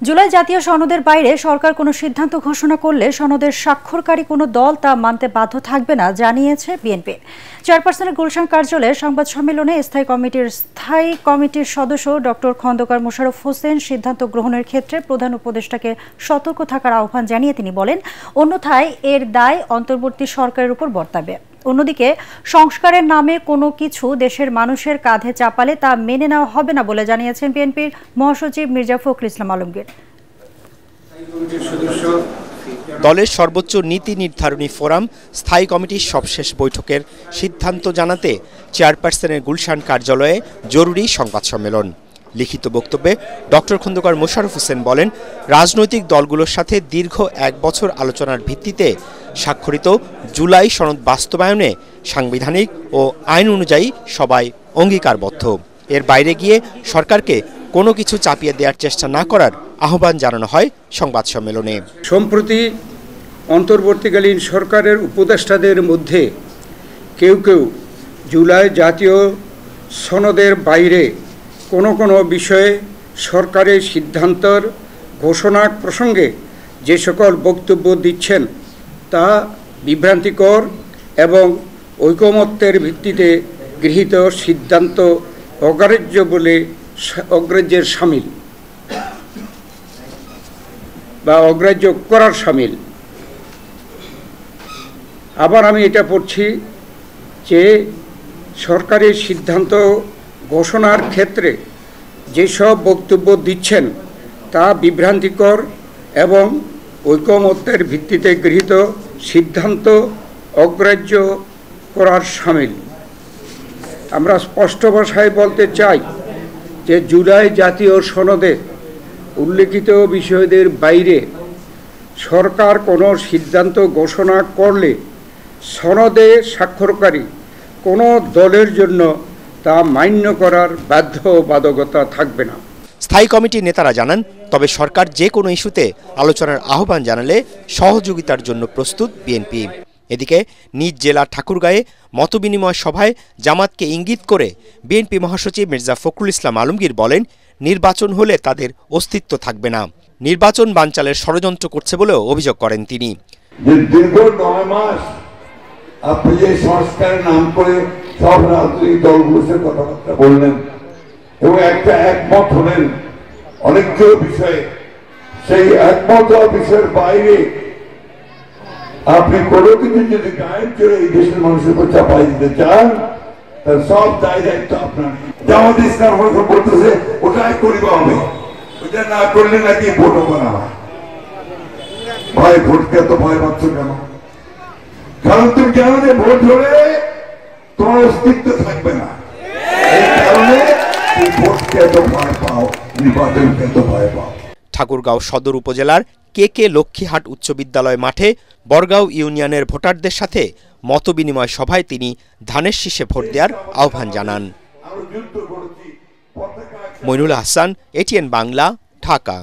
জুলাই জাতীয় সনদের বাইরে সরকার কোনো সিদ্ধান্ত ঘোষণা করলে সনদের স্বাক্ষরকারী কোনো দল তা মানতে বাধ্য থাকবে না জানিয়েছে বিএনপি। চেয়ারপারসনের গুলশান কার্যালয়ে সংবাদ সম্মেলনে স্থায়ী কমিটির সদস্য ডক্টর খন্দকার মোশাররফ হোসেন সিদ্ধান্ত গ্রহণের ক্ষেত্রে প্রধান উপদেষ্টাকে সতর্ক থাকার আহ্বান জানিয়ে তিনি বলেন, অন্যথায় এর দায় অন্তর্বর্তী সরকারের উপর বর্তাবে। অন্যদিকে সংস্কারের নামে কোনো কিছু দেশের মানুষের কাঁধে চাপালে তা মেনে নেওয়া হবে না বলে জানিয়েছেন বিএনপির মহাসচিব মির্জা ফখরুল ইসলাম আলমগীর। দলের সর্বোচ্চ নীতি নির্ধারণী ফোরাম স্থায়ী কমিটির সবশেষ বৈঠকের সিদ্ধান্ত জানাতে চেয়ারপারসনের গুলশান কার্যালয়ে জরুরি সংবাদ সম্মেলন। লিখিত বক্তব্যে ডক্টর খন্দকার মোশাররফ হোসেন বলেন, রাজনৈতিক দলগুলোর সাথে দীর্ঘ 1 বছর আলোচনার ভিত্তিতে স্বাক্ষরিত জুলাই সনদ বাস্তবায়নে সাংবিধানিক ও আইন অনুযায়ী সবাই অঙ্গীকারবদ্ধ। এর বাইরে গিয়ে সরকারকে কোনো কিছু চাপিয়ে দেওয়ার চেষ্টা না করার আহ্বান জানানো হয় সংবাদ সম্মেলনে। সম্প্রতি অন্তর্বর্তীকালীন সরকারের উপদেষ্টাদের মধ্যে কেউ কেউ জুলাই জাতীয় সনদের বাইরে কোনো বিষয়ে সরকারের সিদ্ধান্তের ঘোষণা প্রসঙ্গে যে সকল বক্তব্য দিচ্ছেন তা বিভ্রান্তিকর এবং ঐকমত্যের ভিত্তিতে গৃহীত সিদ্ধান্ত অগ্রাহ্যের শামিল বা অগ্রাহ্য করার শামিল। আবার আমি এটা পড়ছি যে সরকারের সিদ্ধান্ত ঘোষণার ক্ষেত্রে যেসব বক্তব্য দিচ্ছেন তা বিভ্রান্তিকর এবং ঐকমত্যের ভিত্তিতে গৃহীত সিদ্ধান্ত অগ্রাহ্য করার শামিল। আমরা স্পষ্ট ভাষায় বলতে চাই যে জুলাই জাতীয় সনদে উল্লেখিত বিষয়দের বাইরে সরকার কোনো সিদ্ধান্ত ঘোষণা করলে সনদে স্বাক্ষরকারী কোনো দলের জন্য তা মান্য করার বাধ্যবাধকতা থাকবে না। স্থায়ী কমিটির নেতারা জানান, তবে সরকার যে কোনো ইস্যুতে আলোচনার আহ্বান জানালে সহযোগিতার জন্য প্রস্তুত বিএনপি। এদিকে নিজ জেলা ঠাকুরগাঁয়ে মতবিনিময় সভায় জামাতকে ইঙ্গিত করে বিএনপি মহাসচিব মির্জা ফখরুল ইসলাম আলমগীর বলেন, নির্বাচন হলে তাদের অস্তিত্ব থাকবে না। নির্বাচন বানচালের ষড়যন্ত্র করছে বলেও অভিযোগ করেন তিনি। দীর্ঘ 9 মাস আপনি যে সংস্কারের নাম করে সব রাজনৈতিক দলগুলোর সাথে কথাবার্তা বললেন এবং একটা একমত হলেন অনেকগুলো বিষয়ে, সেই একমত বিষয়ের বাইরে আপনি কোনো কিছু যদি গায়েব করে এই দেশের মানুষের উপর চাপাই দিতে চান তার সব দায় দায়িত্ব আপনার। জামাত ইসলাম বলতেছে ওটাই করিবা হবে, ওটা না করলে নাকি ভোট হবে না। ভাই ভোটকে তো ভয় পাচ্ছ কেন? কারণ তুমি জানো যে ভোট হলে তোমার অস্তিত্ব থাকবে না, এই কারণে তুমি ভোটকে এত ভয় পাও, নির্বাচনকে এত ভয় পাও। ঠাকুরগাঁও সদর উপজেলার কে লক্ষ্মীহাট উচ্চ বিদ্যালয় মাঠে বরগাঁও ইউনিয়নের ভোটারদের সাথে মতবিনিময় সভায় তিনি ধানের শীষে ভোট দেওয়ার আহ্বান জানান। মইনুল হাসান, এটিএন বাংলা, ঢাকা।